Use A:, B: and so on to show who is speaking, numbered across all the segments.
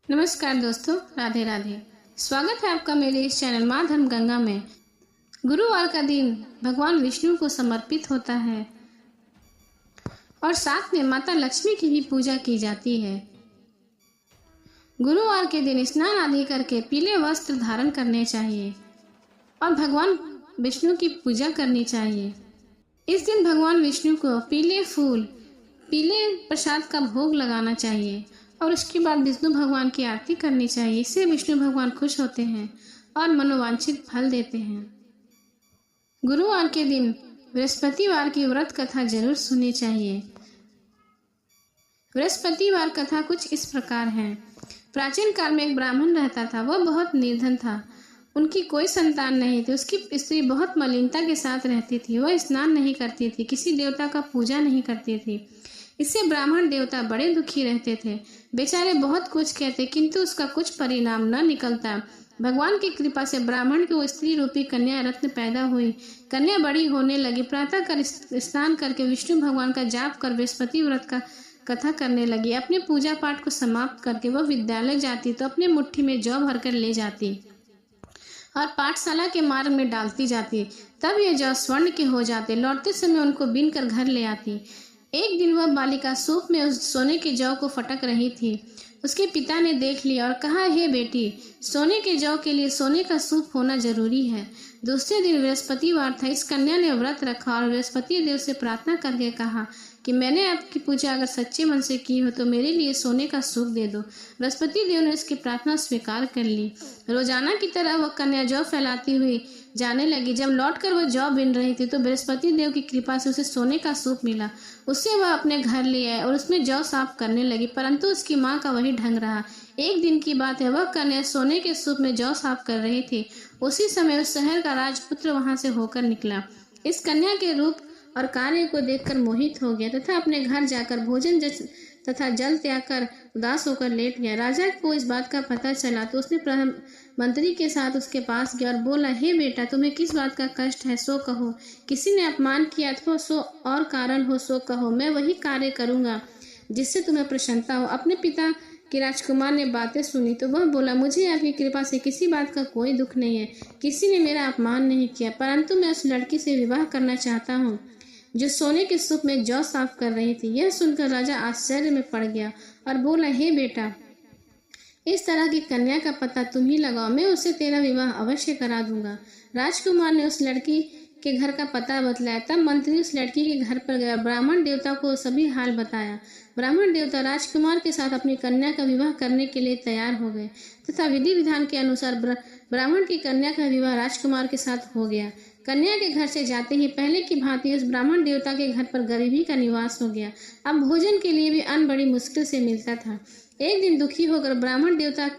A: नमस्कार दोस्तों, राधे राधे। स्वागत है आपका मेरे इस चैनल माँ धर्म गंगा में। गुरुवार का दिन भगवान विष्णु को समर्पित होता है और साथ में माता लक्ष्मी की भी पूजा की जाती है। गुरुवार के दिन स्नान आदि करके पीले वस्त्र धारण करने चाहिए और भगवान विष्णु की पूजा करनी चाहिए। इस दिन भगवान विष्णु को पीले फूल, पीले प्रसाद का भोग लगाना चाहिए और उसके बाद विष्णु भगवान की आरती करनी चाहिए। इससे विष्णु भगवान खुश होते हैं और मनोवांछित फल देते हैं। गुरुवार के दिन बृहस्पतिवार की व्रत कथा जरूर सुननी चाहिए। बृहस्पतिवार कथा कुछ इस प्रकार है। प्राचीन काल में एक ब्राह्मण रहता था। वह बहुत निर्धन था। उनकी कोई संतान नहीं थी। उसकी स्त्री बहुत मलिनता के साथ रहती थी। वह स्नान नहीं करती थी, किसी देवता का पूजा नहीं करती थी। इससे ब्राह्मण देवता बड़े दुखी रहते थे। बेचारे बहुत कुछ कहते किंतु उसका कुछ परिणाम न निकलता। भगवान की कृपा से ब्राह्मण की वो स्त्री रूपी कन्या रत्न पैदा हुई। कन्या बड़ी होने लगी। प्रातःकाल स्नान करके विष्णु भगवान का जाप कर बृहस्पति व्रत का कथा करने लगी। अपने पूजा पाठ को समाप्त करके वह विद्यालय जाती तो अपनी मुट्ठी में जौ भरकर ले जाती और पाठशाला के मार्ग में डालती जाती। तब ये जौ स्वर्ण के हो जाते। लौटते समय उनको बीन कर घर ले आती। एक दिन वह बालिका सूप में उस सोने के जौ को फटक रही थी। उसके पिता ने देख लिया और कहा, हे बेटी, सोने के जौ के लिए सोने का सूप होना जरूरी है। दूसरे दिन बृहस्पतिवार था। इस कन्या ने व्रत रखा और बृहस्पति देव से प्रार्थना करके कहा कि मैंने आपकी पूजा अगर सच्चे मन से की हो तो मेरे लिए सोने का सूप दे दो। बृहस्पति देव ने उसकी प्रार्थना स्वीकार कर ली। रोजाना की तरह वह कन्या जौ फैलाती हुई जाने लगी। जब लौटकर वह जौ बिन रही थी तो बृहस्पति देव की कृपा से उसे सोने का सूप मिला। उससे वह अपने घर ले आए और उसमें जौ साफ करने लगी, परंतु उसकी माँ का वही ढंग रहा। एक दिन की बात है, वह कन्या सोने के सूप में जौ साफ कर रही थी। उसी समय उस शहर का राजपुत्र वहां से होकर निकला। इस कन्या के रूप और कार्य को देखकर मोहित हो गया तथा अपने घर जाकर भोजन तथा जल त्याग कर उदास होकर लेट गया। राजा को इस बात का पता चला तो उसने मंत्री के साथ उसके पास गया और बोला, हे बेटा, तुम्हें किस बात का कष्ट है सो कहो। किसी ने अपमान किया अथवा सो और कारण हो सो कहो। मैं वही कार्य करूंगा जिससे तुम्हें प्रसन्नता हो। अपने पिता के राजकुमार ने बातें सुनी तो वह बोला, मुझे आपकी कृपा से किसी बात का कोई दुख नहीं है। किसी ने मेरा अपमान नहीं किया, परंतु मैं उस लड़की से विवाह करना चाहता हूँ जो सोने के सूप में जौ साफ कर रही थी। यह सुनकर राजा आश्चर्य में पड़ गया और बोला, हे बेटा, इस तरह की कन्या का पता तुम ही लगाओ, मैं उससे तेरा विवाह अवश्य करा दूंगा। राजकुमार ने उस लड़की के घर का पता बतलाया। तब मंत्री उस लड़की के घर पर गया। ब्राह्मण देवता को सभी हाल बताया। ब्राह्मण देवता राजकुमार के साथ अपनी कन्या का विवाह करने के लिए तैयार हो गए तथा विधि विधान के अनुसार ब्राह्मण की कन्या का विवाह राजकुमार के साथ हो गया। कन्या के घर से जाते ही पहले की भांति उस ब्राह्मण देवता के घर पर गरीबी का निवास हो गया। अब भोजन के लिए भी अन्न बड़ी मुश्किल से मिलता था। एक दिन दुखी होकर ब्राह्मण देवता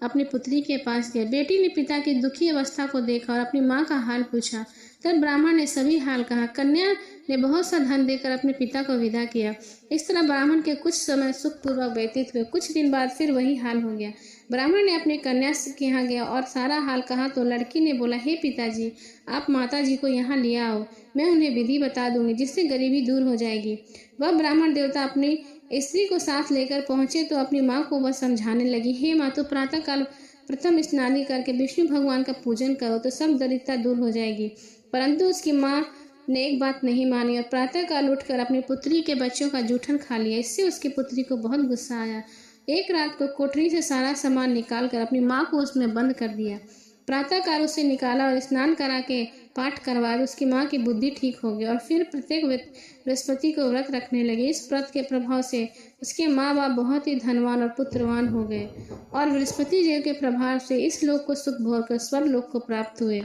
A: अपनी पुत्री के पास गए। बेटी ने पिता की दुखी अवस्था को देखा और अपनी माँ का हाल पूछा। तब ब्राह्मण ने सभी हाल कहा। कन्या ने बहुत सा धन देकर अपने पिता को विदा किया। इस तरह ब्राह्मण के कुछ समय सुखपूर्वक व्यतीत हुए। कुछ दिन बाद फिर वही हाल हो गया। ब्राह्मण ने अपनी कन्या के यहाँ गया और सारा हाल कहा तो लड़की ने बोला, हे पिताजी, आप माता जी को यहाँ ले आओ, मैं उन्हें विधि बता दूंगी जिससे गरीबी दूर हो जाएगी। वह ब्राह्मण देवता अपनी स्त्री को साथ लेकर पहुंचे तो अपनी माँ को वह समझाने लगी, हे माँ, तो प्रातःकाल प्रथम स्नान करके विष्णु भगवान का पूजन करो तो सब दरिद्रता दूर हो जाएगी। परंतु उसकी माँ ने एक बात नहीं मानी और प्रातःकाल उठकर अपनी पुत्री के बच्चों का जूठन खा लिया। इससे उसकी पुत्री को बहुत गुस्सा आया। एक रात को कोठरी से सारा सामान निकालकर अपनी माँ को उसमें बंद कर दिया। प्रातःकाल उसे निकाला और स्नान करा के पाठ करवाया। उसकी माँ की बुद्धि ठीक हो गई और फिर प्रत्येक बृहस्पति को व्रत रखने लगी। इस व्रत के प्रभाव से उसके माँ बाप बहुत ही धनवान और पुत्रवान हो गए और बृहस्पति देव के प्रभाव से इस लोक को सुख भोग कर स्वर्ग लोक को प्राप्त हुए।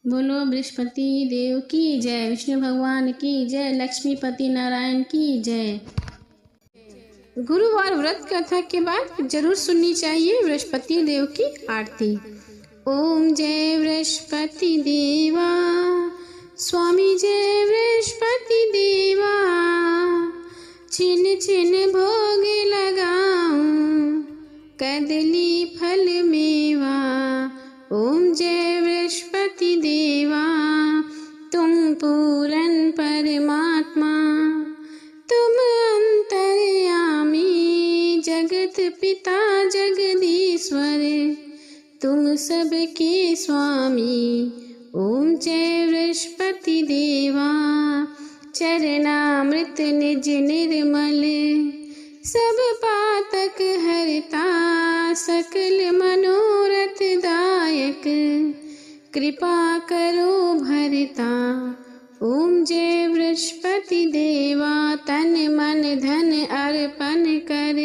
A: बोलो बृहस्पति देव की जय, विष्णु भगवान की जय, लक्ष्मीपति नारायण की जय। गुरुवार व्रत कथा के बाद जरूर सुननी चाहिए बृहस्पति देव की आरती। ओम जय बृहस्पति देवा, स्वामी जय बृहस्पति देवा, छिन छिन भोग लगाऊं कदली फल मेवा। ओम जय बृहस्पति देवा, तुम पूरन परमात्मा, तुम अंतर्यामी, जगत जगत पिता जगदीश्वर तुम सबके स्वामी। ओम जय बृहस्पति देवा चरणामृत निज निर्मल सब पातक हरता सकल मनोरथ दायक कृपा करो भरता। ओम जय बृहस्पति देवा तन मन धन अर्पण कर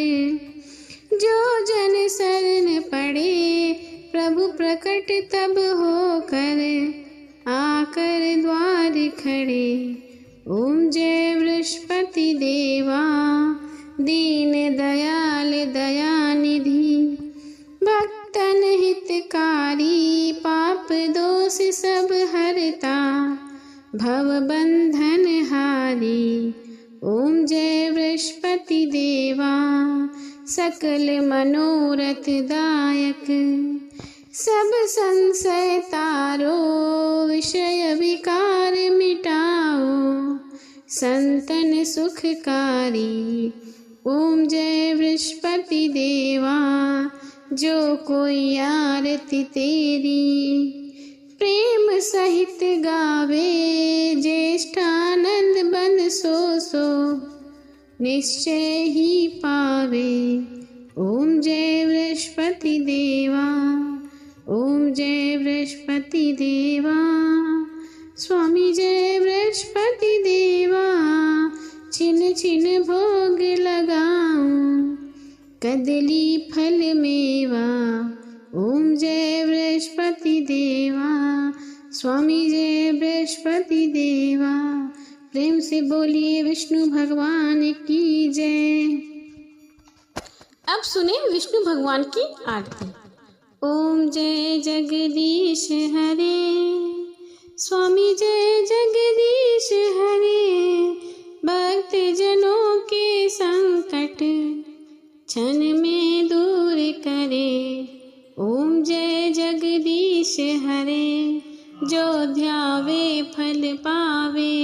A: जो जन शरण पड़े प्रभु प्रकट तब होकर आकर द्वार खड़े। ओम जय बृहस्पति देवा दीन दयाल दयानिधि भक्तन हितकारी पाप दोष सब हरता भव बंधन हारी। ओम जय बृहस्पति देवा सकल मनोरथ दायक सब संशय तारो विषय विकार मिटाओ संतन सुखकारी। ओम जय बृहस्पति देवा जो कोई आरती तेरी प्रेम सहित गावे ज्येष्ठानंद बन सो निश्चय ही पावे। ओम जय बृहस्पति देवा ओम जय बृहस्पति देवा स्वामी जय बृहस्पति देवा छिन छिन भोग लगाऊं कदली फल मेवा। ओम जय बृहस्पति देवा स्वामी जय बृहस्पति देवा। प्रेम से बोलिए विष्णु भगवान की जय। अब सुने विष्णु भगवान की आरती। ओम जय जगदीश हरे स्वामी जय जगदीश हरे भक्त जनों के संकट क्षण में दूर करे। ओम जय जगदीश हरे जो ध्यावे फल पावे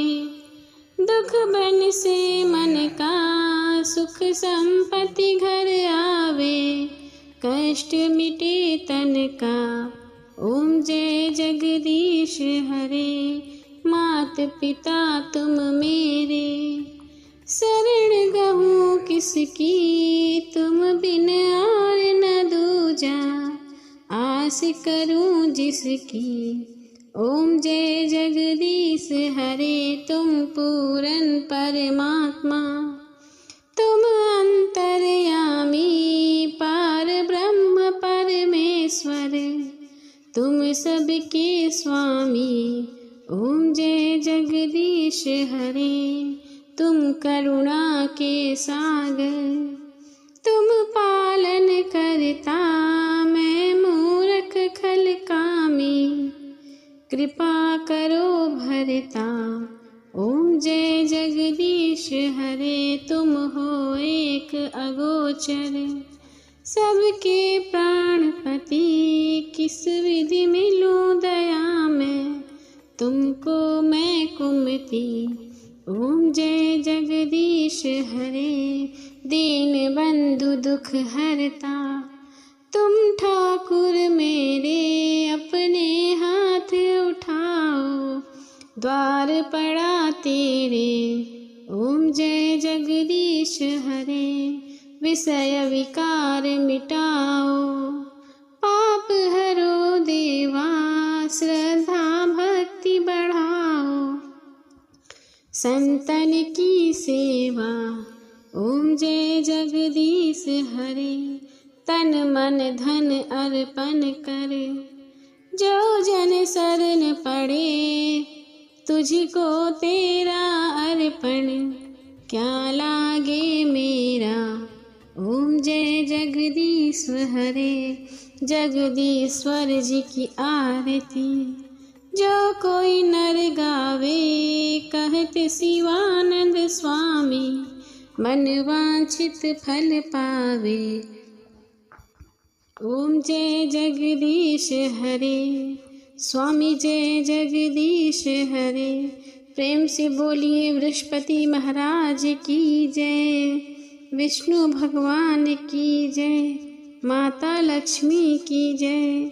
A: दुख बन से मन का सुख संपत्ति घर आवे कष्ट मिटे तन का। ओम जय जगदीश हरे मात पिता तुम मेरे शरण गहूँ किसकी तुम बिन और न दूजा आस करूं जिसकी। ओम जय जगदीश हरे तुम पूरन परमात्मा तुम अंतर्यामी पार ब्रह्म परमेश्वर तुम सबके स्वामी। ओम जय जगदीश हरे तुम करुणा के सागर तुम पालन करता मैं मूर्ख खल कामी कृपा करो भरता। ओम जय जगदीश हरे तुम हो एक अगोचर सबके प्राणपति किस विधि मिलूं दया में तुमको मैं कुमति। ओम जय जगदीश हरे दीन बंधु दुख हरता तुम ठाकुर मेरे अपने हाथ उठाओ द्वार पड़ा तेरे। ओम जय जगदीश हरे विषय विकार मिटाओ पाप हरो देवा श्रद्धा भक्ति बढ़ाओ संतन की सेवा। ओम जय जगदीश हरे तन मन धन अर्पण कर जो जन शरण पड़े तुझको तेरा अर्पण क्या लागे मेरा। ओम जय जगदीश हरे जगदीश्वर जी की आरती जो कोई नर गावे कहत शिवानंद स्वामी मन वांछित फल पावे। ओम जय जगदीश हरे स्वामी जय जगदीश हरे। प्रेम से बोलिए बृहस्पति महाराज की जय। विष्णु भगवान की जय, माता लक्ष्मी की जय।